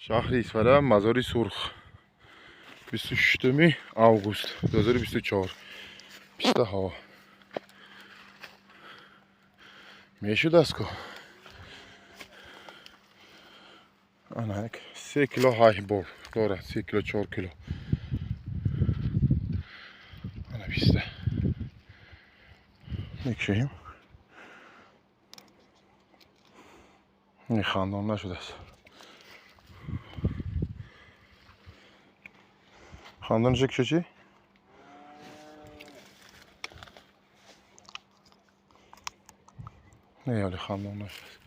شهر اصفهان مزار سرخ 26 август 2024 писта ҳава мешуд аско анак 3 кило ҳай бол дорад 3 кило 4 кило ана писта мекшаем не хандон нашудааст خاندانش چی؟ نه یالی خاندان نشد